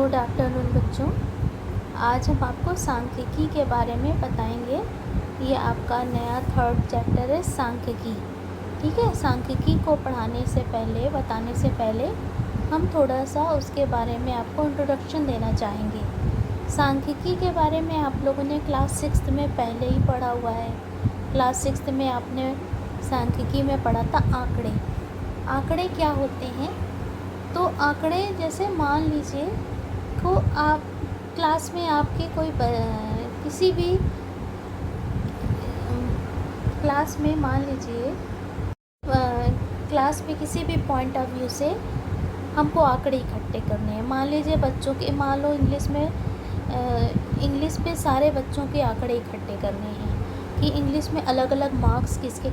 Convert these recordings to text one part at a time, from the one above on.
Good afternoon बच्चों। आज हम आपको सांख्यिकी के बारे में बताएंगे। ये आपका नया 3rd चैप्टर है सांख्यिकी। ठीक है, सांख्यिकी को पढ़ाने से पहले, बताने से पहले हम थोड़ा सा उसके बारे में आपको इंट्रोडक्शन देना चाहेंगे। सांख्यिकी के बारे में आप लोगों ने क्लास 6th में पहले ही पढ़ा हुआ है। क्लास 6th में आपने सांख्यिकी में पढ़ा था आंकड़े। आंकड़े क्या होते हैं? तो आंकड़े जैसे मान लीजिए को आप क्लास में आपके कोई किसी भी क्लास में मान लीजिए क्लास में किसी भी पॉइंट ऑफ व्यू से हमको आंकड़े इकट्ठे करने हैं। मान लीजिए बच्चों के, मान लो इंग्लिश में सारे बच्चों के आंकड़े इकट्ठे करने हैं कि इंग्लिश में अलग अलग मार्क्स किसके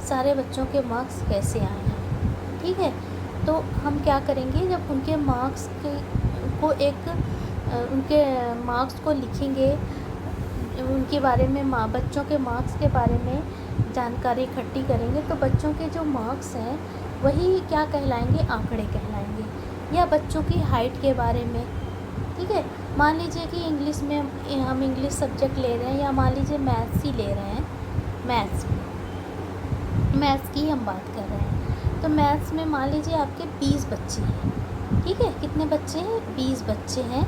सारे बच्चों के मार्क्स कैसे आए हैं। ठीक है, तो हम क्या करेंगे, जब उनके मार्क्स को उनके मार्क्स को लिखेंगे, उनके बारे में बच्चों के मार्क्स के बारे में जानकारी इकट्ठी करेंगे, तो बच्चों के जो मार्क्स हैं वही क्या कहलाएंगे, आंकड़े कहलाएंगे। या बच्चों की हाइट के बारे में। ठीक है, मान लीजिए कि इंग्लिश में हम इंग्लिश सब्जेक्ट ले रहे हैं, या मान लीजिए मैथ्स ही ले रहे हैं, मैथ्स की हम बात कर रहे हैं। तो मैथ्स में मान लीजिए आपके 20 बच्चे हैं। ठीक है, कितने बच्चे हैं? 20 बच्चे हैं,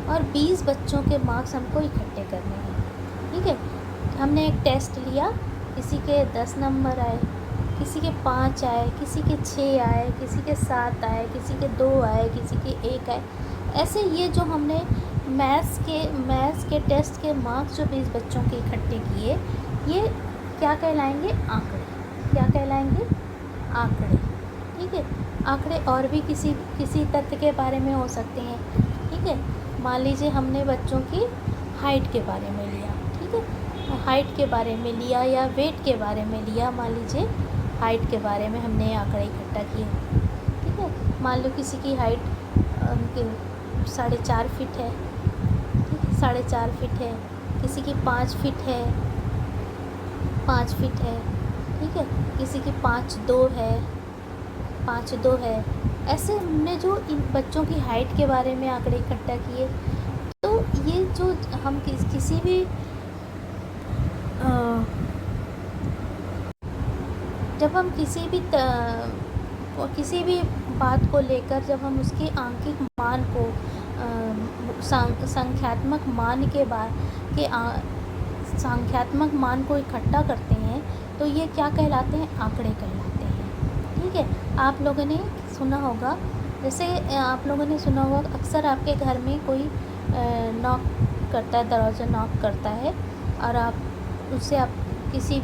और 20 बच्चों के मार्क्स हमको इकट्ठे करने हैं। ठीक है, हमने एक टेस्ट लिया, किसी के 10 नंबर आए, किसी के 5 आए, किसी के 6 आए, किसी के 7 आए, किसी के 2 आए, किसी के 1 आए। ऐसे ये जो हमने मैथ्स के टेस्ट के मार्क्स जो 20 बच्चों के इकट्ठे किए, ये क्या कहलाएंगे? आंकड़े। क्या कहलाएंगे? आंकड़े। ठीक है, आंकड़े और भी किसी तथ्य के बारे में हो सकते हैं। ठीक है, मान लीजिए हमने बच्चों की हाइट के बारे में लिया। ठीक है, हाइट के बारे में लिया या वेट के बारे में लिया। मान लीजिए हाइट के बारे में हमने आंकड़े इकट्ठा किए। ठीक है, मान लो किसी की हाइट 4.5 फीट है। ठीक है, 4.5 फीट है, किसी की 5 फीट है, 5 फीट है। ठीक है, किसी की 5'2" है, 5'2" है। ऐसे हमने जो इन बच्चों की हाइट के बारे में आंकड़े इकट्ठा किए। तो ये जो हम किसी भी जब हम किसी भी बात को लेकर, जब हम उसके आंकिक मान को संख्यात्मक मान को इकट्ठा करते हैं, तो ये क्या कहलाते हैं? आंकड़े कहलाते हैं। ठीक है, आप लोगों ने सुना होगा, जैसे आप लोगों ने सुना होगा, अक्सर आपके घर में कोई नॉक करता है, दरवाज़ा नॉक करता है, और उससे आप किसी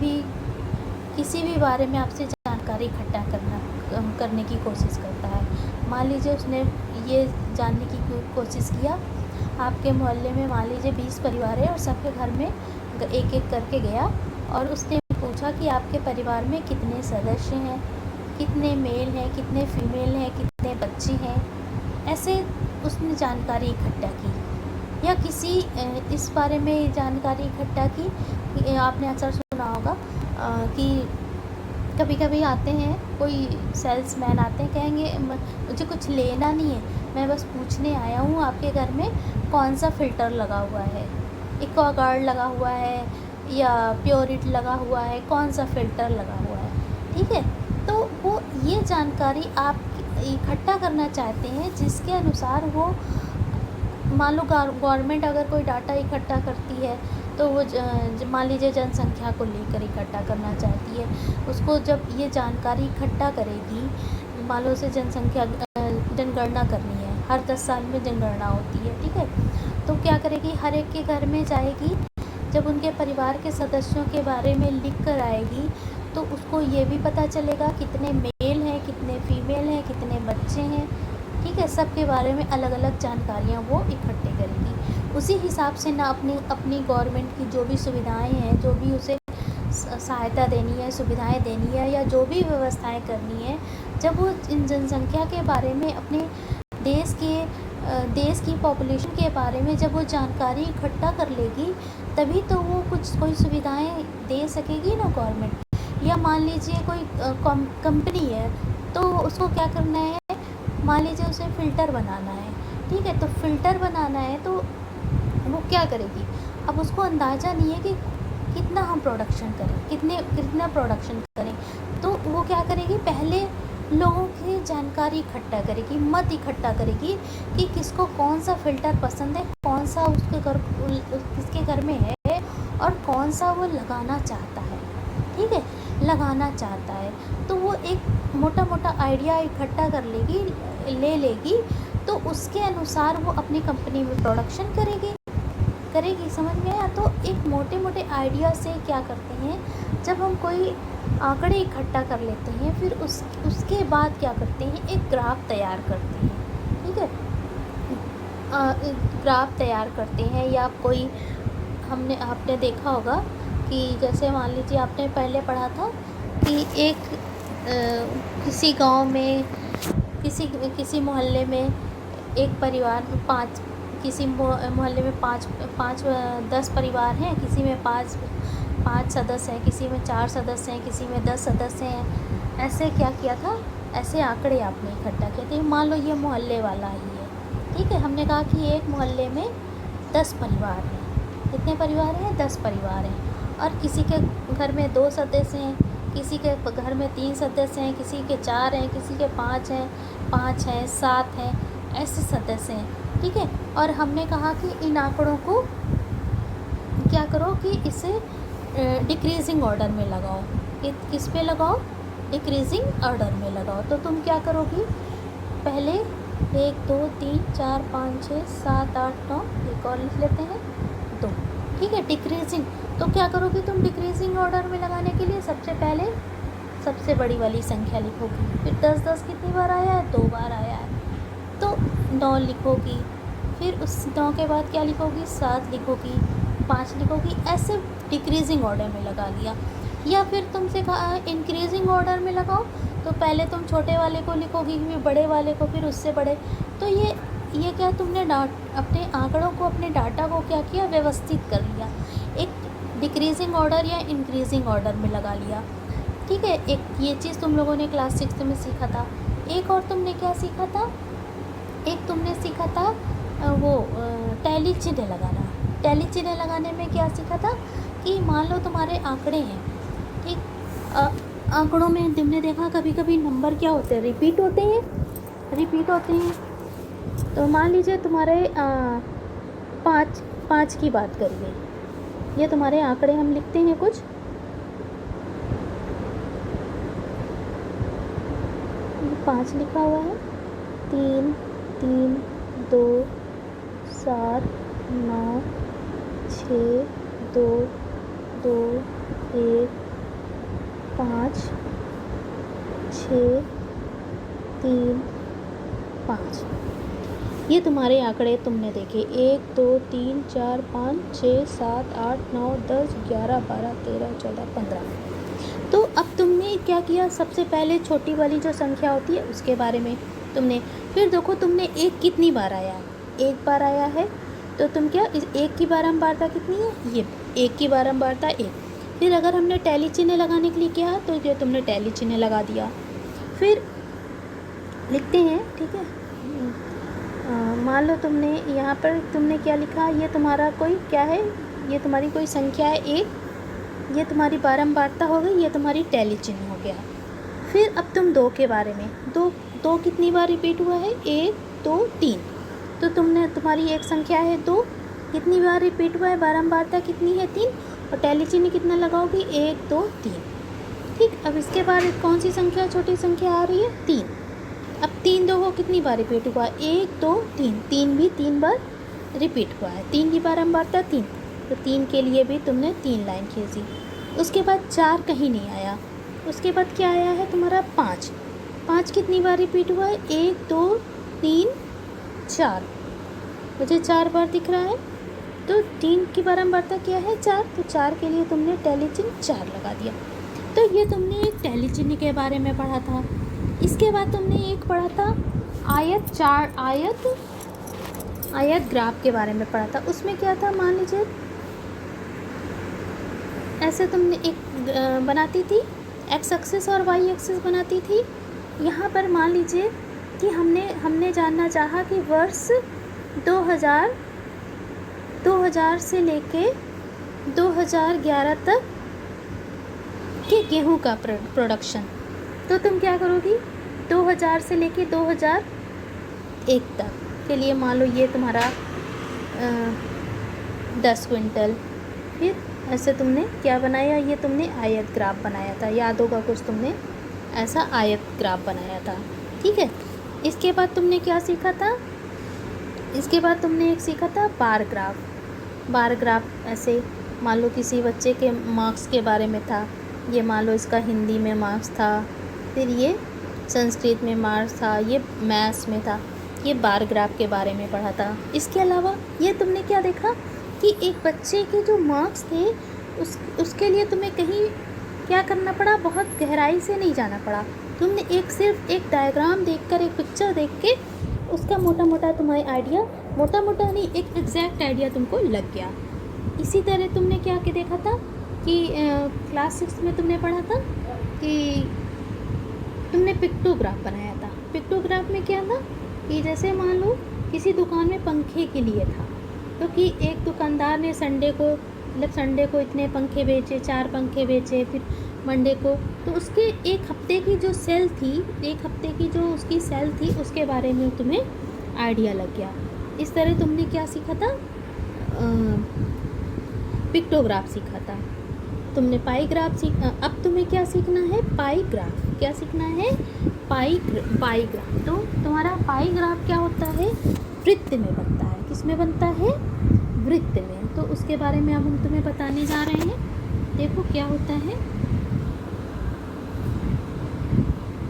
भी बारे में आपसे जानकारी इकट्ठा करने की कोशिश करता है। मान लीजिए उसने ये जानने की कोशिश किया, आपके मोहल्ले में मान लीजिए 20 परिवार है, और सबके घर में एक एक करके गया, और उसने पूछा कि आपके परिवार में कितने सदस्य हैं, कितने मेल हैं, कितने फीमेल हैं, कितने बच्चे हैं। ऐसे उसने जानकारी इकट्ठा की, या किसी इस बारे में जानकारी इकट्ठा की। आपने अक्सर सुना होगा कि कभी कभी आते हैं, कोई सेल्समैन आते हैं, कहेंगे मुझे कुछ लेना नहीं है, मैं बस पूछने आया हूँ आपके घर में कौन सा फ़िल्टर लगा हुआ है, एक्वागार्ड लगा हुआ है या प्योरिट लगा हुआ है, कौन सा फ़िल्टर लगा हुआ है। ठीक है, तो वो ये जानकारी आप इकट्ठा करना चाहते हैं, जिसके अनुसार वो, मान लो गवर्नमेंट अगर कोई डाटा इकट्ठा करती है, तो वो मान लीजिए जनसंख्या को लेकर इकट्ठा करना चाहती है। उसको जब ये जानकारी इकट्ठा करेगी, मान लो उसे जनगणना करनी है, हर 10 साल में जनगणना होती है। ठीक है, तो क्या करेगी, हर एक के घर में जाएगी, जब उनके परिवार के सदस्यों के बारे में लिख कर आएगी, तो उसको ये भी पता चलेगा कितने मेल हैं, कितने फीमेल हैं, कितने बच्चे हैं। ठीक है, सब के बारे में अलग अलग जानकारियाँ वो इकट्ठे करेगी। उसी हिसाब से ना अपनी गवर्नमेंट की जो भी सुविधाएं हैं, जो भी उसे सहायता देनी है, सुविधाएं देनी है, या जो भी व्यवस्थाएं करनी है, जब वो इन जनसंख्या के बारे में, अपने देश की पॉपुलेशन के बारे में जब वो जानकारी इकट्ठा कर लेगी, तभी तो वो कोई सुविधाएं दे सकेगी ना गवर्नमेंट। या मान लीजिए कोई कंपनी है, तो उसको क्या करना है, मान लीजिए उसे फ़िल्टर बनाना है, ठीक है। तो फ़िल्टर बनाना है तो वो क्या करेगी, अब उसको अंदाज़ा नहीं है कि कितना हम प्रोडक्शन करें, कितना प्रोडक्शन करें, तो वो क्या करेगी, पहले लोगों की जानकारी इकट्ठा करेगी, मत इकट्ठा करेगी कि किसको कौन सा फ़िल्टर पसंद है, कौन सा किसके घर में है और कौन सा वो लगाना चाहता है, ठीक है, लगाना चाहता है। तो वो एक मोटा मोटा आइडिया इकट्ठा कर लेगी, तो उसके अनुसार वो अपनी कंपनी में प्रोडक्शन करेगी। समझ में आया। तो एक मोटे मोटे आइडिया से क्या करते हैं, जब हम कोई आंकड़े इकट्ठा कर लेते हैं, फिर उसके बाद क्या करते हैं, एक ग्राफ तैयार करते हैं, ठीक है। ग्राफ तैयार करते हैं, या कोई आपने देखा होगा कि जैसे मान लीजिए आपने पहले पढ़ा था कि एक किसी गांव में किसी मोहल्ले में एक परिवार में किसी मोहल्ले में पाँच 10 परिवार हैं, किसी में पाँच सदस्य हैं, किसी में 4 सदस्य हैं, किसी में 10 सदस्य हैं। ऐसे क्या किया था, ऐसे आंकड़े आपने इकट्ठा किए थे। मान लो ये मोहल्ले वाला ही है, ठीक है। हमने कहा कि एक मोहल्ले में 10 परिवार हैं। कितने परिवार हैं? 10 परिवार हैं। और किसी के घर में 2 सदस्य हैं, किसी के घर में 3 सदस्य हैं, किसी के 4 हैं, किसी के 5 हैं, 7 हैं, ऐसे सदस्य हैं, ठीक है। और हमने कहा कि इन आंकड़ों को क्या करो कि इसे डिक्रीजिंग ऑर्डर में लगाओ। किस पे लगाओ? डिक्रीजिंग ऑर्डर में लगाओ। तो तुम क्या करोगी, पहले 1 2 3 4 5 6 7 8 9, एक और लिख लेते हैं 2, ठीक है, डिक्रीजिंग। तो क्या करोगी तुम डिक्रीजिंग ऑर्डर में लगाने के लिए, सबसे पहले सबसे बड़ी वाली संख्या लिखोगी, फिर 10 10 कितनी बार आया है? 2 बार आया है, तो 9 लिखोगी, फिर उस 9 के बाद क्या लिखोगी? 7 लिखोगी, 5 लिखोगी, ऐसे डिक्रीजिंग ऑर्डर में लगा लिया। या फिर तुमसे कहा इंक्रीजिंग ऑर्डर में लगाओ, तो पहले तुम छोटे वाले को लिखोगी, फिर बड़े वाले को, फिर उससे बड़े। तो ये क्या तुमने अपने आंकड़ों को, अपने डाटा को क्या किया, व्यवस्थित कर लिया, एक डिक्रीजिंग ऑर्डर या इंक्रीजिंग ऑर्डर में लगा लिया, ठीक है। एक ये चीज़ तुम लोगों ने क्लास 6 में सीखा था। एक और तुमने क्या सीखा था, एक तुमने सीखा था वो टैली चिन्ह लगाना। टैली चिन्ह लगाने में क्या सीखा था कि मान लो तुम्हारे आंकड़े हैं, ठीक, आंकड़ों में तुमने देखा कभी कभी नंबर क्या होते हैं, रिपीट होते हैं। तो मान लीजिए तुम्हारे 5 की बात करिए, ये तुम्हारे आंकड़े हम लिखते हैं कुछ, 5 लिखा हुआ है, 3 3 2 7 9 6 2 2 1 5 6 3 5। ये तुम्हारे आंकड़े तुमने देखे, 1 2 3 4 5 6 7 8 9 10 11 12 13 14 15। तो अब तुमने क्या किया, सबसे पहले छोटी वाली जो संख्या होती है उसके बारे में तुमने, फिर देखो तुमने 1 कितनी बार आया, 1 बार आया है, तो तुम क्या, इस 1 की बारंबारता कितनी है, ये 1 की बारंबारता 1। फिर अगर हमने टैली चिन्ह लगाने के लिए किया तो ये तुमने टैली चिन्ह लगा दिया। फिर लिखते हैं, ठीक है। मान लो तुमने यहाँ पर तुमने क्या लिखा, ये तुम्हारा कोई क्या है, ये तुम्हारी कोई संख्या है 1, ये तुम्हारी बारंबारता हो गई, ये तुम्हारी टैली चिन्ह हो गया। फिर अब तुम 2 के बारे में, 2 कितनी बार रिपीट हुआ है, 1 2 3। तो तुम्हारी एक संख्या है 2, कितनी बार रिपीट हुआ है, बारंबारता कितनी है 3, और टैली चिन्ह कितना लगाओगी, 1 2 3, ठीक। अब इसके बाद कौन सी संख्या, छोटी संख्या आ रही है, 3। अब 3 2 को कितनी बार रिपीट हुआ है, 1 2 3, 3 भी 3 बार रिपीट हुआ है, 3 की बारंबारता 3, तो 3 के लिए भी तुमने 3 लाइन खींची। उसके बाद 4 कहीं नहीं आया, उसके बाद क्या आया है तुम्हारा 5। 5 कितनी बार रिपीट हुआ है, 1 2 3 4, मुझे 4 बार दिख रहा है, तो 3 की बारंबारता क्या है, 4, तो 4 के लिए तुमने टैली चिन्ह 4 लगा दिया। तो ये तुमने एक टैली चिन्ह के बारे में पढ़ा था। इसके बाद तुमने एक पढ़ा था आयत ग्राफ के बारे में पढ़ा था। उसमें क्या था, मान लीजिए ऐसे तुमने एक बनाती थी, एक्स एक्सिस और वाई एक्सिस बनाती थी। यहाँ पर मान लीजिए कि हमने जानना चाहा कि वर्ष 2000 से लेके 2011 तक के गेहूं का प्रोडक्शन। तो तुम क्या करोगी, 2000 से लेके 2001 तक के लिए मान लो ये तुम्हारा 10 क्विंटल। फिर ऐसे तुमने क्या बनाया, ये तुमने आयत ग्राफ बनाया था, याद होगा कुछ तुमने ऐसा आयत ग्राफ बनाया था। ठीक है, इसके बाद तुमने क्या सीखा था, इसके बाद तुमने एक सीखा था बार ग्राफ। बार ग्राफ ऐसे मान लो किसी बच्चे के मार्क्स के बारे में था, ये मान लो इसका हिंदी में मार्क्स था, फिर ये संस्कृत में मार्क्स था, ये मैथ्स में था, ये बार ग्राफ के बारे में पढ़ा था। इसके अलावा ये तुमने क्या देखा कि एक बच्चे के जो मार्क्स थे उसके लिए तुम्हें कहीं क्या करना पड़ा, बहुत गहराई से नहीं जाना पड़ा। तुमने सिर्फ एक डायग्राम देखकर, एक पिक्चर देख के उसका मोटा मोटा तुम्हारी आइडिया, मोटा मोटा नहीं एक एग्जैक्ट आइडिया तुमको लग गया। इसी तरह तुमने क्या के देखा था कि क्लास 6 में तुमने पढ़ा था कि तुमने पिक्टोग्राफ बनाया था। पिक्टोग्राफ में क्या था कि जैसे मान लो किसी दुकान में पंखे के लिए था, तो कि एक दुकानदार ने संडे को इतने पंखे बेचे, 4 पंखे बेचे, फिर मंडे को, तो उसके एक हफ्ते की जो सेल थी, एक हफ्ते की जो उसकी सेल थी उसके बारे में तुम्हें आइडिया लग गया। इस तरह तुमने क्या सीखा था, पिक्टोग्राफ सीखा था। तुमने पाई ग्राफ अब तुम्हें क्या सीखना है, पाई ग्राफ। क्या सीखना है, पाई ग्राफ। तो तुम्हारा पाई ग्राफ क्या होता है, वृत्त में बनता है। किस में बनता है, वृत्त में। तो उसके बारे में अब हम तुम्हें बताने जा रहे हैं। देखो क्या होता है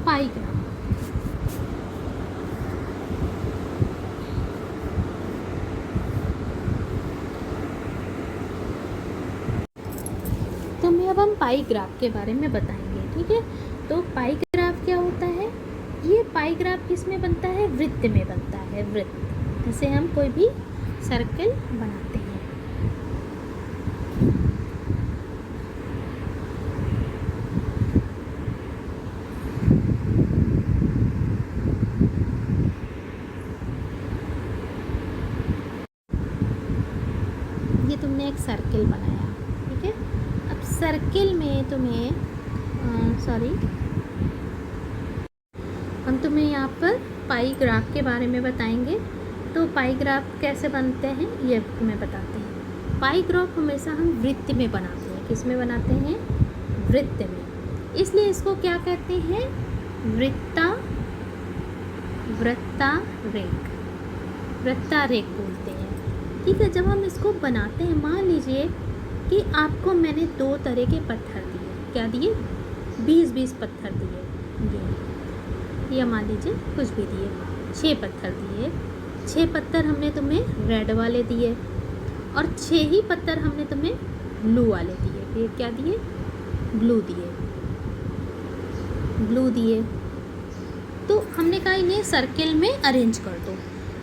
पाई ग्राफ। तुम्हें अब हम पाई ग्राफ के बारे में बताएंगे। ठीक है, तो पाई ग्राफ क्या होता है, ये पाई ग्राफ किस में बनता है, वृत्त में बनता है। वृत्त जैसे हम कोई भी सर्कल बनाते हैं। ये तुमने एक सर्कल बनाया, ठीक है। अब सर्कल में तुम्हें हम तुम्हें यहाँ पर पाई ग्राफ के बारे में बताएंगे। तो पाई ग्राफ कैसे बनते हैं ये तुम्हें बताते हैं। पाई ग्राफ हमेशा हम वृत्त में बनाते हैं। किस में बनाते हैं, वृत्त में। इसलिए इसको क्या कहते हैं, वृत्तारेख बोलते हैं। ठीक है, जब हम इसको बनाते हैं, मान लीजिए कि आपको मैंने 2 तरह के पत्थर दिए। क्या दिए, 20-20 पत्थर दिए, या मान लीजिए कुछ भी दिए, 6 पत्थर दिए। 6 पत्थर हमने तुम्हें रेड वाले दिए और 6 ही पत्थर हमने तुम्हें ब्लू वाले दिए। फिर क्या दिए, ब्लू दिए। तो हमने कहा इन्हें सर्किल में अरेंज कर दो,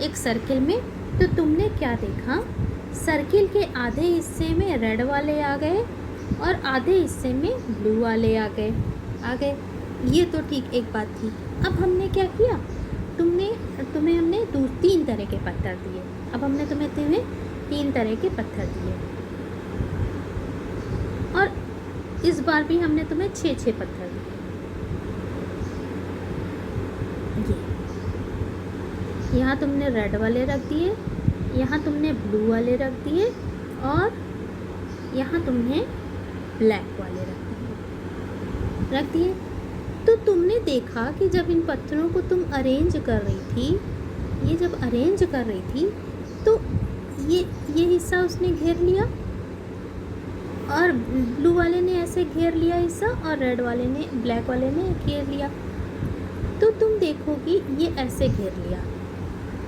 एक सर्किल में। तो तुमने क्या देखा, सर्किल के आधे हिस्से में रेड वाले आ गए और आधे हिस्से में ब्लू वाले आ गए। ये तो ठीक एक बात थी। अब हमने क्या किया, तुम्हें हमने 3 तरह के पत्थर दिए। अब हमने तुम्हें 3 तरह के पत्थर दिए और इस बार भी हमने तुम्हें 6 पत्थर दिए। ये यहाँ तुमने रेड वाले रख दिए, यहाँ तुमने ब्लू वाले रख दिए और यहाँ तुमने ब्लैक वाले रख दिए। तो तुमने देखा कि जब इन पत्थरों को तुम अरेंज कर रही थी, ये जब अरेंज कर रही थी तो ये हिस्सा उसने घेर लिया और ब्लू वाले ने ऐसे घेर लिया हिस्सा और ब्लैक वाले ने घेर लिया। तो तुम देखोगी ये ऐसे घेर लिया,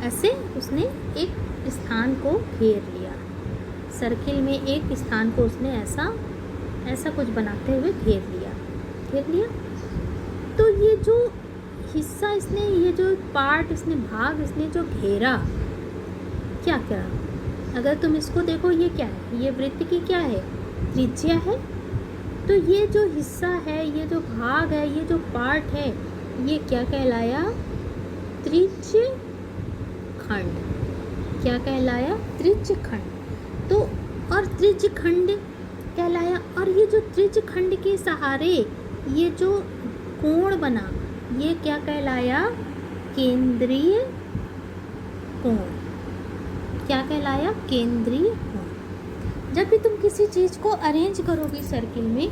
ऐसे उसने एक स्थान को घेर लिया। सर्किल में एक स्थान को उसने ऐसा कुछ बनाते हुए घेर लिया। तो ये जो हिस्सा इसने, ये जो पार्ट इसने, भाग इसने जो घेरा, क्या करा, अगर तुम इसको देखो, ये क्या है, ये वृत्त की क्या है, त्रिज्या है। तो ये जो हिस्सा है, ये जो भाग है, ये जो पार्ट है, ये क्या कहलाया, त्रिज्य खंड। क्या कहलाया? त्रिज्यखंड। तो और त्रिज्यखंड कहलाया। और ये जो त्रिज्यखंड के सहारे ये जो कोण बना, ये क्या कहलाया? केंद्रीय कोण। क्या कहलाया? केंद्रीय कोण। जब भी तुम किसी चीज़ को अरेंज करोगी सर्किल में,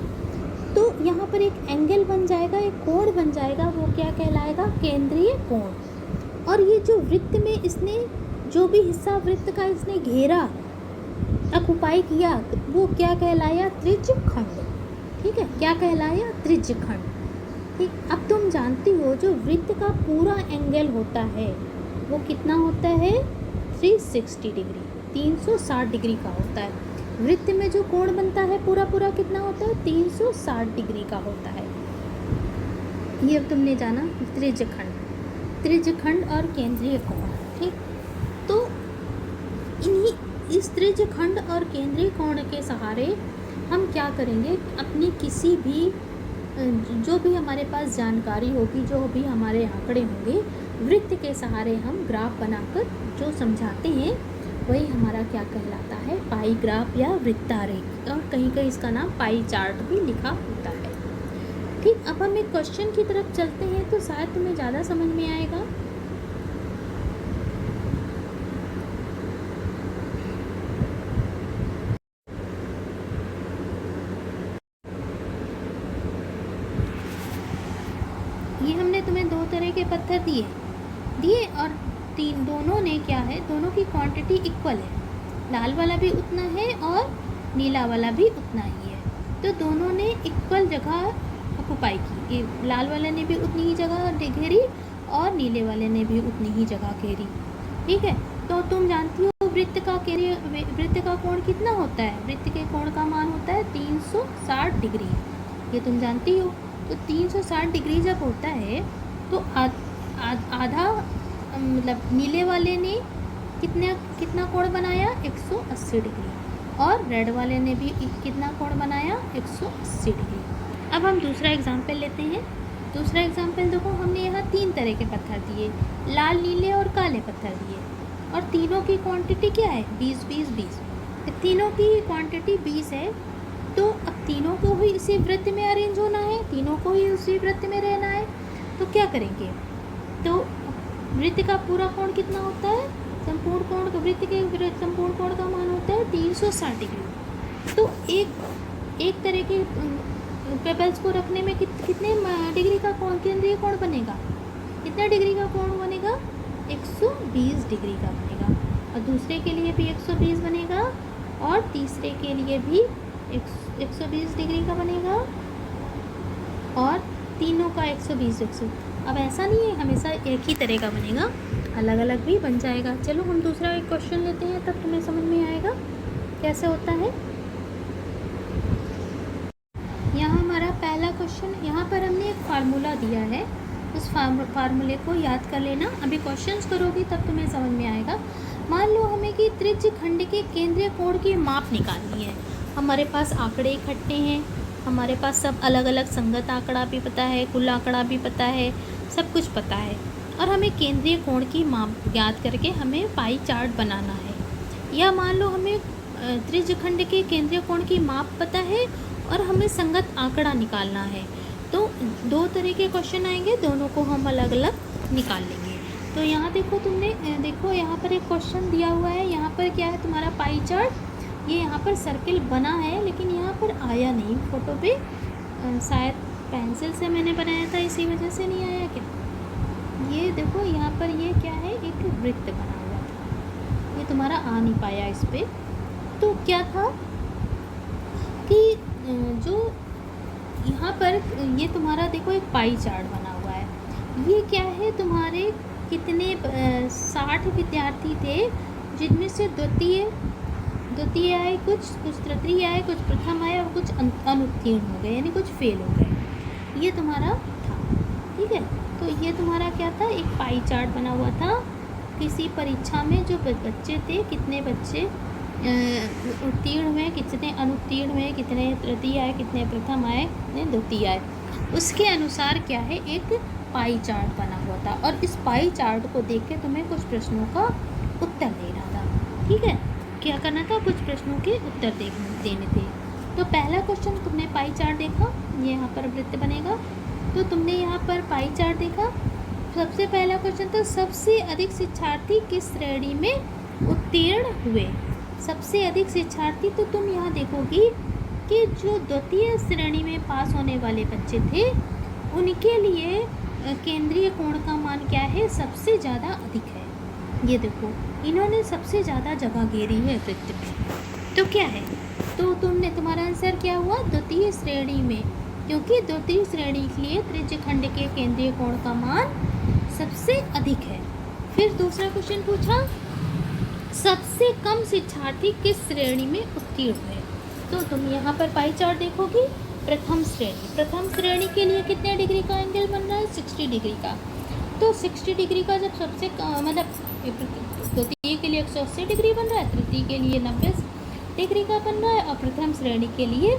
तो यहाँ पर एक एंगल बन जाएगा, एक कोण बन जाएगा, वो क्या कहलाएगा? केंद्रीय कोण। और ये जो वृत्त में इसने जो भी हिस्सा वृत्त का इसने घेरा, ऑक्युपाई किया, वो क्या कहलाया? त्रिज्यखंड। ठीक है, क्या कहलाया? त्रिज्यखंड। ठीक, अब तुम जानती हो जो वृत्त का पूरा एंगल होता है वो कितना होता है? 360 डिग्री, 360 डिग्री का होता है। वृत्त में जो कोण बनता है पूरा पूरा कितना होता है? 360 डिग्री का होता है। ये अब तुमने जाना त्रिज्यखंड और केंद्रीय कोण। ठीक, तो इस त्रिज्यखंड और केंद्रीय कोण के सहारे हम क्या करेंगे? अपनी किसी भी जो भी हमारे पास जानकारी होगी, जो भी हमारे आंकड़े होंगे, वृत्त के सहारे हम ग्राफ बनाकर जो समझाते हैं वही हमारा क्या कहलाता है? पाई ग्राफ या वृत्तारेख। और कहीं कहीं इसका नाम पाई चार्ट भी लिखा होता है। ठीक, अब हम एक क्वेश्चन की तरफ चलते हैं तो शायद तुम्हें ज़्यादा समझ में आएगा। ये हमने तुम्हें दो तरह के पत्थर दिए और दोनों ने क्या है? दोनों की क्वांटिटी इक्वल है। लाल वाला भी उतना है और नीला वाला भी उतना ही है। तो दोनों ने इक्वल जगह ऑक्युपाई की। लाल वाले ने भी उतनी ही जगह घेरी और नीले वाले ने भी उतनी ही जगह घेरी। ठीक है, तो तुम जानती हो वृत्त का कोण कितना होता है? वृत्त के कोण का मान होता है 360 डिग्री। ये तुम जानती हो। तो 360 डिग्री जब होता है तो आधा मतलब नीले वाले ने कितना कोण बनाया? 180 डिग्री। और रेड वाले ने भी कितना कोण बनाया? 180 डिग्री। अब हम दूसरा एग्जाम्पल लेते हैं। दूसरा एग्जाम्पल देखो, हमने यहाँ 3 तरह के पत्थर दिए, लाल, नीले और काले पत्थर दिए, और तीनों की क्वांटिटी क्या है? 20 20 20। तीनों की क्वांटिटी 20 है। तो अब तीनों को ही इसी वृत्त में अरेंज होना है, तीनों को ही उसी वृत्त में रहना है। तो क्या करेंगे? तो वृत्त का पूरा कोण कितना होता है? संपूर्ण कोण, वृत्त के संपूर्ण कोण का मान होता है 360 डिग्री। तो एक तरह के पेबल्स को रखने में कितने डिग्री का कोण, केंद्रीय कोण बनेगा? कितना डिग्री का कोण बनेगा? 120 डिग्री का बनेगा। और दूसरे के लिए भी 120 बनेगा और तीसरे के लिए भी 120 डिग्री का बनेगा और तीनों का 120 100। अब ऐसा नहीं है हमेशा एक ही तरह का बनेगा, अलग अलग भी बन जाएगा। चलो हम दूसरा एक क्वेश्चन लेते हैं, तब तुम्हें समझ में आएगा कैसे होता है। यहाँ हमारा पहला क्वेश्चन, यहाँ पर हमने एक फार्मूला दिया है, उस फार्मूले को याद कर लेना। अभी क्वेश्चंस करोगी तब तुम्हें समझ में आएगा। मान लो हमें कि त्रिज्यखंड के केंद्रीय कोण की माप निकालनी है। हमारे पास आंकड़े इकट्ठे हैं, हमारे पास सब अलग अलग संगत आंकड़ा भी पता है, कुल आंकड़ा भी पता है, सब कुछ पता है, और हमें केंद्रीय कोण की माप याद करके हमें पाई चार्ट बनाना है। या मान लो हमें त्रिज्यखंड के केंद्रीय कोण की माप पता है और हमें संगत आंकड़ा निकालना है। तो दो तरह के क्वेश्चन आएंगे, दोनों को हम अलग अलग निकाल लेंगे। तो यहाँ देखो, तुमने देखो यहाँ पर एक क्वेश्चन दिया हुआ है। यहाँ पर क्या है? तुम्हारा पाई चार्ट। ये यहाँ पर सर्किल बना है लेकिन यहाँ पर आया नहीं फोटो पे, शायद पेंसिल से मैंने बनाया था इसी वजह से नहीं आया क्या? ये देखो यहाँ पर ये क्या है? एक वृत्त बना हुआ था, ये तुम्हारा आ नहीं पाया इस पर। तो क्या था कि जो यहाँ पर ये तुम्हारा देखो एक पाई चार्ट बना हुआ है। ये क्या है? तुम्हारे कितने 60 विद्यार्थी थे, जिनमें से द्वितीय आए, कुछ तृतीय आए, कुछ प्रथम आए और कुछ अनुत्तीर्ण हो गए, यानी कुछ फेल हो गए। ये तुम्हारा था। ठीक है, तो ये तुम्हारा क्या था? एक पाई चार्ट बना हुआ था। किसी परीक्षा में जो बच्चे थे, कितने बच्चे उत्तीर्ण हुए, कितने अनुत्तीर्ण हुए, कितने तृतीय आए, कितने प्रथम आए, कितने द्वितीय आए, उसके अनुसार क्या है? एक पाई चार्ट बना हुआ था। और इस पाई चार्ट को देख के तुम्हें कुछ प्रश्नों का उत्तर देना था। ठीक है, क्या करना था, कुछ प्रश्नों के उत्तर देने थे। तो पहला क्वेश्चन तुमने पाई चार्ट देखा, ये यहाँ पर वृत्त बनेगा, तो तुमने यहाँ पर पाई चार्ट देखा। सबसे पहला क्वेश्चन था सबसे अधिक शिक्षार्थी किस श्रेणी में उत्तीर्ण हुए। सबसे अधिक शिक्षार्थी, तो तुम यहाँ देखोगी कि जो द्वितीय श्रेणी में पास होने वाले बच्चे थे उनके लिए केंद्रीय कोण का मान क्या है, सबसे ज़्यादा अधिक है। ये देखो, इन्होंने सबसे ज़्यादा जगह घेरी है वृत्त में। तो क्या है, तो तुम्हारा आंसर क्या हुआ, द्वितीय श्रेणी में, क्योंकि द्वितीय श्रेणी के लिए त्रिज्यखंड के केंद्रीय कोण का मान सबसे अधिक है। फिर दूसरा क्वेश्चन पूछा सबसे कम शिक्षार्थी किस श्रेणी में उत्तीर्ण हुए। तो तुम यहाँ पर पाई चार्ट देखोगी, प्रथम श्रेणी के लिए कितने डिग्री का एंगल बन रहा है, 60 डिग्री का। तो 60 डिग्री का जब सबसे मतलब द्वितीय के लिए 180 डिग्री बन रहा है, तृतीय के लिए 90 डिग्री का बन रहा है, और प्रथम श्रेणी के लिए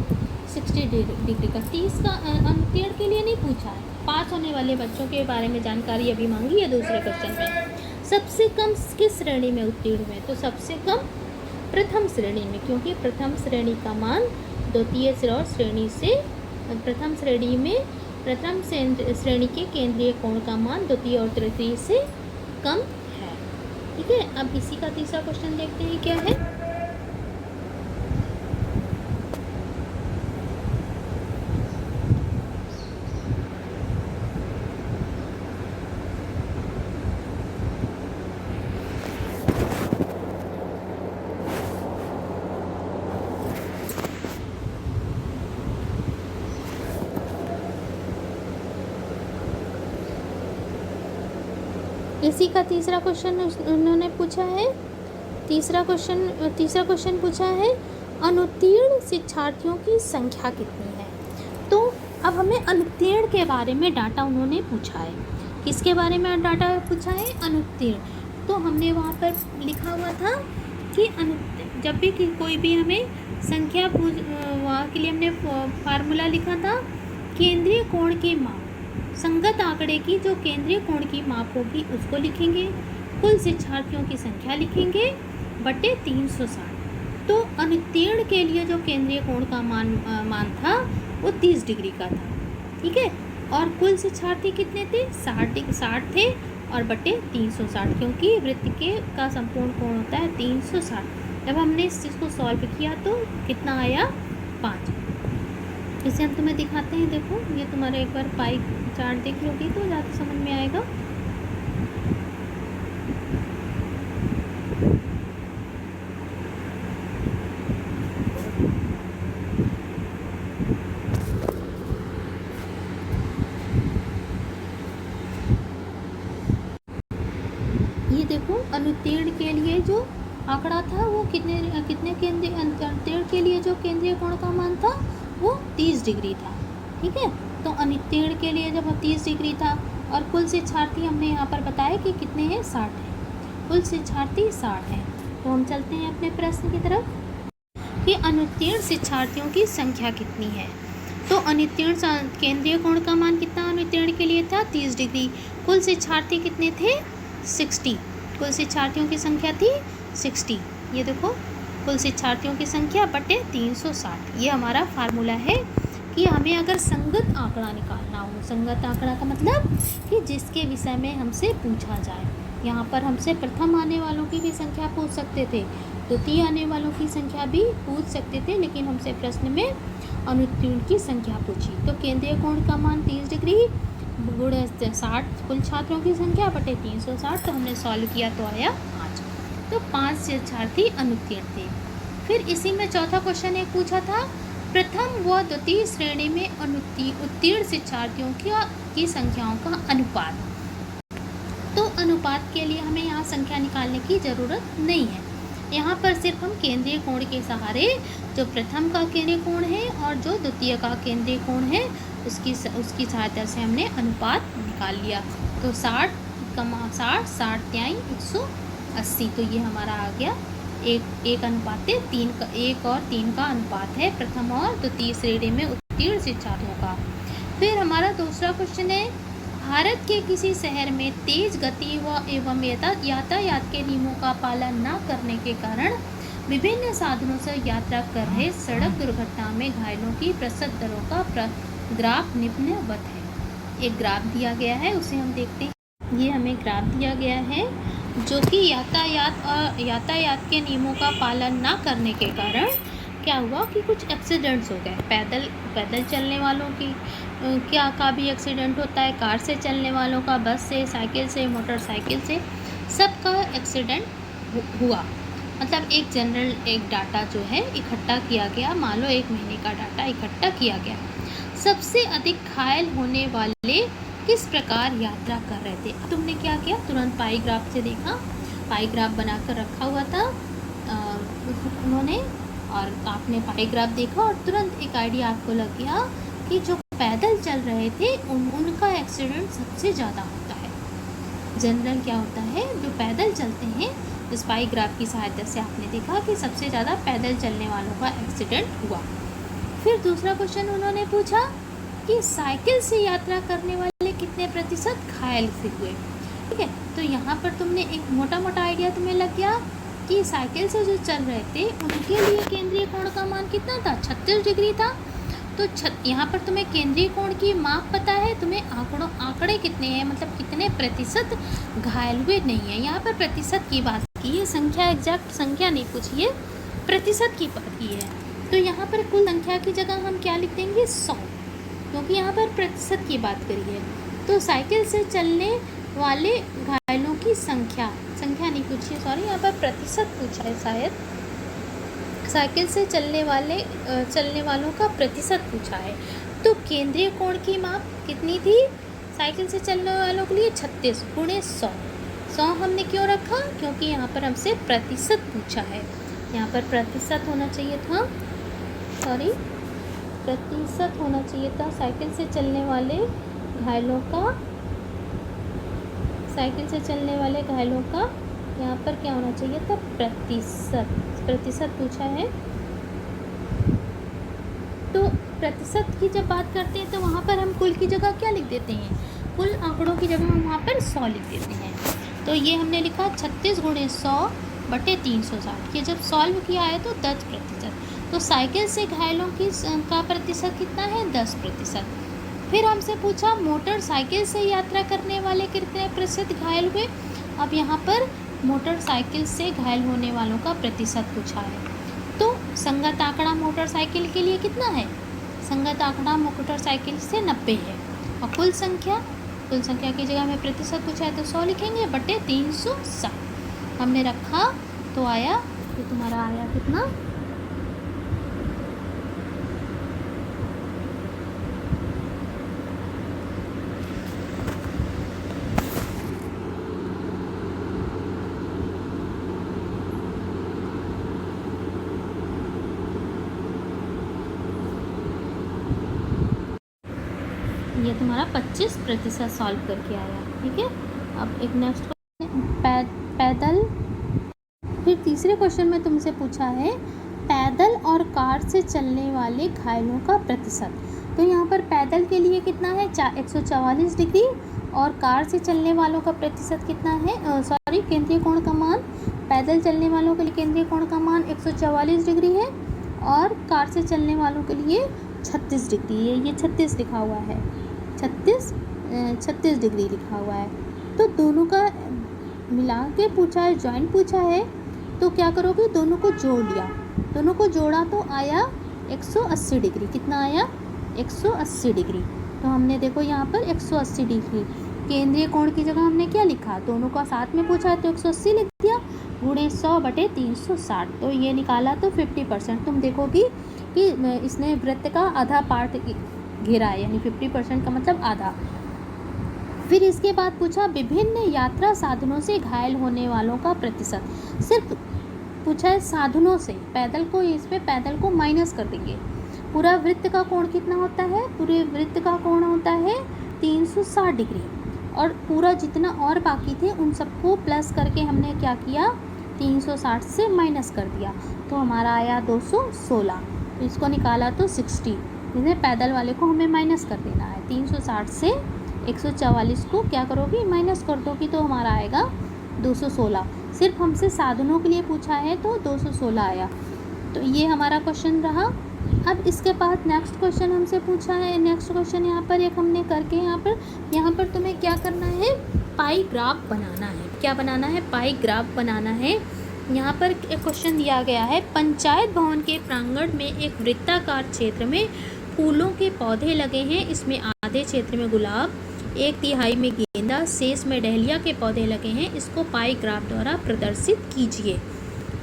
60 डिग्री का। 30 का अनुत्तीर्ण के लिए नहीं पूछा है, पास होने वाले बच्चों के बारे में जानकारी अभी मांगी है दूसरे क्वेश्चन में। सबसे कम किस श्रेणी में उत्तीर्ण हुए, तो सबसे कम प्रथम श्रेणी में, क्योंकि प्रथम श्रेणी का मान द्वितीय श्रेणी से प्रथम श्रेणी के केंद्रीय कोण का मान द्वितीय और तृतीय से कम है। ठीक है, अब इसी का तीसरा क्वेश्चन देखते हैं क्या है। इसी का तीसरा क्वेश्चन उन्होंने पूछा है। तीसरा क्वेश्चन पूछा है अनुत्तीर्ण शिक्षार्थियों की संख्या कितनी है। तो अब हमें अनुत्तीर्ण के बारे में डाटा उन्होंने पूछा है। किसके बारे में डाटा पूछा है, अनुत्तीर्ण। तो हमने वहाँ पर लिखा हुआ था कि जब भी कोई भी हमें संख्या वहाँ के लिए हमने फार्मूला लिखा था, केंद्रीय कोण के माप, संगत आंकड़े की जो केंद्रीय कोण की माप होगी उसको लिखेंगे, कुल शिक्षार्थियों की संख्या लिखेंगे बटे 360। तो अनुत्तीर्ण के लिए जो केंद्रीय कोण का मान था वो 30 डिग्री का था। ठीक है, और कुल शिक्षार्थी कितने थे, 60 थे, और बटे 360, क्योंकि वृत्त का संपूर्ण कोण होता है 360। जब हमने इस चीज़ को सॉल्व किया तो कितना आया, 5। इसे हम तुम्हें दिखाते हैं। देखो, ये तुम्हारा एक बार पाई चार्ट देख लोगी तो ज़्यादा समझ में आएगा। ये देखो, अनुत्तीर्ण के लिए जो आंकड़ा था वो कितने केंद्रीय, अनुत्तीर्ण के लिए जो केंद्रीय कोण का मान था वो 30 डिग्री था। ठीक है, तो अनुत्तीर्ण के लिए जब 30 डिग्री था, और कुल शिक्षार्थी हमने यहाँ पर बताया कि कितने हैं, 60 हैं। कुल शिक्षार्थी 60 हैं। तो हम चलते हैं अपने प्रश्न की तरफ कि अनुत्तीर्ण शिक्षार्थियों की संख्या कितनी है। तो अनुत्तीर्ण केंद्रीय कोण का मान कितना अनुत्तीर्ण के लिए था, 30 डिग्री। कुल शिक्षार्थी कितने थे, 60। कुल शिक्षार्थियों की संख्या थी 60। ये देखो, कुल शिक्षार्थियों की संख्या बटे 360। ये हमारा फार्मूला है कि हमें अगर संगत आंकड़ा निकालना हो, संगत आंकड़ा का मतलब कि जिसके विषय में हमसे पूछा जाए। यहाँ पर हमसे प्रथम आने वालों की भी संख्या पूछ सकते थे, द्वितीय आने वालों की संख्या भी पूछ सकते थे, लेकिन हमसे प्रश्न में अनुत्तीर्ण की संख्या पूछी। तो केंद्रीय कोण का मान 30 डिग्री गुणे 60, कुल छात्रों की संख्या बटे 360। तो हमने सॉल्व किया तो आया 5। तो 5 शिक्षार्थी अनुत्तीर्ण थे। फिर इसी में चौथा क्वेश्चन एक पूछा था, प्रथम व द्वितीय श्रेणी में उत्तीर्ण शिक्षार्थियों की संख्याओं का अनुपात। तो अनुपात के लिए हमें यहाँ संख्या निकालने की ज़रूरत नहीं है। यहाँ पर सिर्फ हम केंद्रीय कोण के सहारे, जो प्रथम का केंद्रीय कोण है और जो द्वितीय का केंद्रीय कोण है, उसकी सहायता से हमने अनुपात निकाल लिया। तो 60 3 180। तो ये हमारा आ गया 1 अनुपात 3 का, 1 और 3 का अनुपात है प्रथम और द्वितीय श्रेणी में उत्तीर्ण शिक्षार्थियों का। फिर हमारा दूसरा क्वेश्चन है, भारत के किसी शहर में तेज गति व एवं यातायात के नियमों का पालन न करने के कारण विभिन्न साधनों से यात्रा कर रहे सड़क दुर्घटना में घायलों की प्रतिशत दरों का ग्राफ निम्नवत है। एक ग्राफ दिया गया है, उसे हम देखते हैं। ये हमें ग्राफ दिया गया है जो कि यातायात के नियमों का पालन ना करने के कारण क्या हुआ कि कुछ एक्सीडेंट्स हो गए। पैदल चलने वालों की का भी एक्सीडेंट होता है, कार से चलने वालों का, बस से, साइकिल से, मोटरसाइकिल से, सबका एक्सीडेंट हुआ। मतलब एक जनरल एक डाटा जो है इकट्ठा किया गया, मान लो 1 महीने का डाटा इकट्ठा किया गया। सबसे अधिक घायल होने वाले किस प्रकार यात्रा कर रहे थे। तुमने क्या किया, तुरंत पाई ग्राफ से देखा, पाई ग्राफ बनाकर रखा हुआ था उन्होंने, और आपने पाई ग्राफ देखा और तुरंत एक आइडिया आपको लग गया कि जो पैदल चल रहे थे उनका एक्सीडेंट सबसे ज़्यादा होता है। जनरल क्या होता है, जो पैदल चलते हैं, इस पाई ग्राफ की सहायता से आपने देखा कि सबसे ज़्यादा पैदल चलने वालों का एक्सीडेंट हुआ। फिर दूसरा क्वेश्चन उन्होंने पूछा कि साइकिल से यात्रा करने वाले कितने प्रतिशत घायल से हुए। ठीक है, तो यहाँ पर तुमने एक मोटा मोटा आइडिया तुम्हें लग गया कि साइकिल से जो चल रहे थे उनके लिए केंद्रीय कोण का मान कितना था, 36 डिग्री था। तो यहाँ पर तुम्हें केंद्रीय कोण की माप पता है, तुम्हें आंकड़े कितने हैं, मतलब कितने प्रतिशत घायल हुए नहीं है। यहाँ पर प्रतिशत की बात की है, संख्या एग्जैक्ट संख्या नहीं पूछी है, प्रतिशत की बात की है। तो यहाँ पर कुल संख्या की जगह हम क्या लिख देंगे, 100, क्योंकि यहाँ पर प्रतिशत की बात करी है। तो साइकिल से चलने वाले घायलों की संख्या नहीं पूछी है, सॉरी, यहाँ पर प्रतिशत पूछा है शायद। साइकिल से चलने वालों का प्रतिशत पूछा है। तो केंद्रीय कोण की माप कितनी थी साइकिल से चलने वालों के लिए, 36 × 100। 100 हमने क्यों रखा, क्योंकि यहाँ पर हमसे प्रतिशत पूछा है। यहाँ पर प्रतिशत होना चाहिए था, सॉरी, प्रतिशत होना चाहिए था साइकिल से चलने वाले घायलों का, यहाँ पर क्या होना चाहिए था, प्रतिशत पूछा है। तो प्रतिशत की जब बात करते हैं तो वहाँ पर हम कुल की जगह क्या लिख देते हैं, कुल आंकड़ों की जगह हम वहाँ पर 100 लिख देते हैं। तो ये हमने लिखा 36 × 100/360। ये जब सॉल्व किया है तो 10%। तो साइकिल से घायलों का प्रतिशत कितना है, 10%। फिर हमसे पूछा मोटरसाइकिल से यात्रा करने वाले कितने प्रतिशत घायल हुए। अब यहाँ पर मोटरसाइकिल से घायल होने वालों का प्रतिशत पूछा है। तो संगत आंकड़ा मोटरसाइकिल के लिए कितना है, संगत आंकड़ा मोटरसाइकिल से 90 है। और कुल संख्या की जगह में प्रतिशत पूछा है तो 100 लिखेंगे बटे 360 हमने रखा, तो आया, तो तुम्हारा आया कितना, ये तुम्हारा 25% सॉल्व करके आया। ठीक है, अब एक नेक्स्ट पैदल। फिर तीसरे क्वेश्चन में तुमसे पूछा है पैदल और कार से चलने वाले घायलों का प्रतिशत। तो यहाँ पर पैदल के लिए कितना है, 144 डिग्री, और कार से चलने वालों का प्रतिशत कितना है, सॉरी, केंद्रीय कोण का मान, पैदल चलने वालों के लिए केंद्रीय कोण का मान 144 डिग्री है, और कार से चलने वालों के लिए 36 डिग्री है। ये 36 लिखा हुआ है, 36 डिग्री लिखा हुआ है। तो दोनों का मिला के पूछा है, जॉइंट पूछा है, तो क्या करोगे, दोनों को जोड़ लिया, दोनों को जोड़ा तो आया 180 डिग्री। कितना आया, 180 डिग्री। तो हमने देखो यहाँ पर 180 डिग्री, केंद्रीय कोण की जगह हमने क्या लिखा, दोनों का साथ में पूछा है तो 180 लिख दिया, × 100/360। तो ये निकाला तो 50%। तुम देखोगी कि इसने वृत्त का आधा पार्ट घेरा है, यानी 50% का मतलब आधा। फिर इसके बाद पूछा विभिन्न यात्रा साधनों से घायल होने वालों का प्रतिशत। सिर्फ पूछा है साधनों से, पैदल को माइनस कर देंगे। पूरा वृत्त का कोण कितना होता है, पूरे वृत्त का कोण होता है 360 डिग्री, और पूरा जितना और बाकी थे उन सबको प्लस करके हमने क्या किया, 360 से माइनस कर दिया, तो हमारा आया 216। इसको निकाला तो 60, जैसे पैदल वाले को हमें माइनस कर देना है, 360 से 144 को क्या करोगी, माइनस कर दोगी तो हमारा आएगा 216। सिर्फ हमसे साधनों के लिए पूछा है तो 216 आया। तो ये हमारा क्वेश्चन रहा। अब इसके बाद नेक्स्ट क्वेश्चन हमसे पूछा है, नेक्स्ट क्वेश्चन यहाँ पर एक हमने करके यहाँ पर तुम्हें क्या करना है, पाई ग्राफ बनाना है। क्या बनाना है, पाई ग्राफ बनाना है। यहाँ पर एक क्वेश्चन दिया गया है, पंचायत भवन के प्रांगण में एक वृत्ताकार क्षेत्र में फूलों के पौधे लगे हैं। इसमें आधे क्षेत्र में गुलाब, 1/3 में गेंदा, शेष में डहलिया के पौधे लगे हैं। इसको पाई ग्राफ द्वारा प्रदर्शित कीजिए।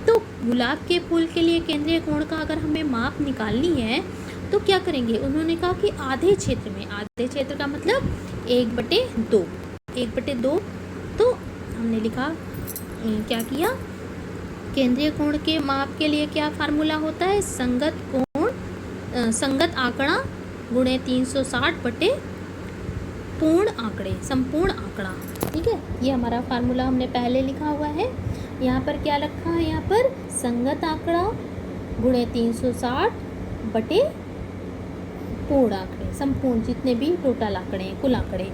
तो गुलाब के फूल के लिए केंद्रीय कोण का अगर हमें माप निकालनी है तो क्या करेंगे, उन्होंने कहा कि आधे क्षेत्र में, आधे क्षेत्र का मतलब 1/2, 1/2। तो हमने लिखा, क्या किया, केंद्रीय कोण के माप के लिए क्या फार्मूला होता है, संगत कोण, संगत आंकड़ा गुणे 360 बटे पूर्ण आंकड़े, संपूर्ण आंकड़ा। ठीक है, ये हमारा फार्मूला हमने पहले लिखा हुआ है। यहाँ पर क्या रखा है, यहाँ पर संगत आंकड़ा गुणे 360 बटे पूर्ण आंकड़े, संपूर्ण जितने भी टोटल आंकड़े हैं, कुल आंकड़े।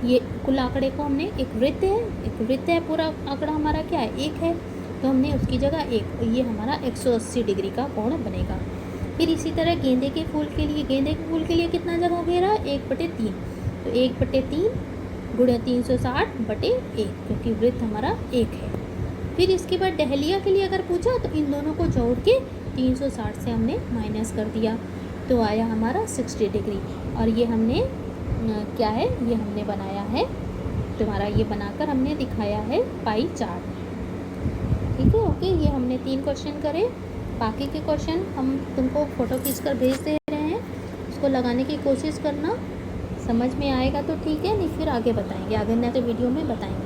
ये कुल आंकड़े को हमने, एक वृत्त है, पूरा आंकड़ा हमारा क्या है, 1 है, तो हमने उसकी जगह 1, ये हमारा 180 डिग्री का कोण बनेगा। फिर इसी तरह गेंदे के फूल के लिए कितना जगह घेरा, 1/3, तो 1/3 गुणे 360 बटे 1, क्योंकि वृत्त हमारा 1 है। फिर इसके बाद डहलिया के लिए अगर पूछा तो इन दोनों को जोड़ के 360 से हमने माइनस कर दिया, तो आया हमारा 60 डिग्री। और ये हमने क्या है, ये हमने बनाया है, तुम्हारा ये बनाकर हमने दिखाया है पाई चार्ट। ठीक है, ओके। ये हमने 3 क्वेश्चन करे। बाकी के क्वेश्चन हम तुमको फ़ोटो खींचकर भेज दे रहे हैं, उसको लगाने की कोशिश करना। समझ में आएगा तो ठीक है, नहीं फिर आगे बताएंगे, आगे नेक्स्ट वीडियो में बताएंगे।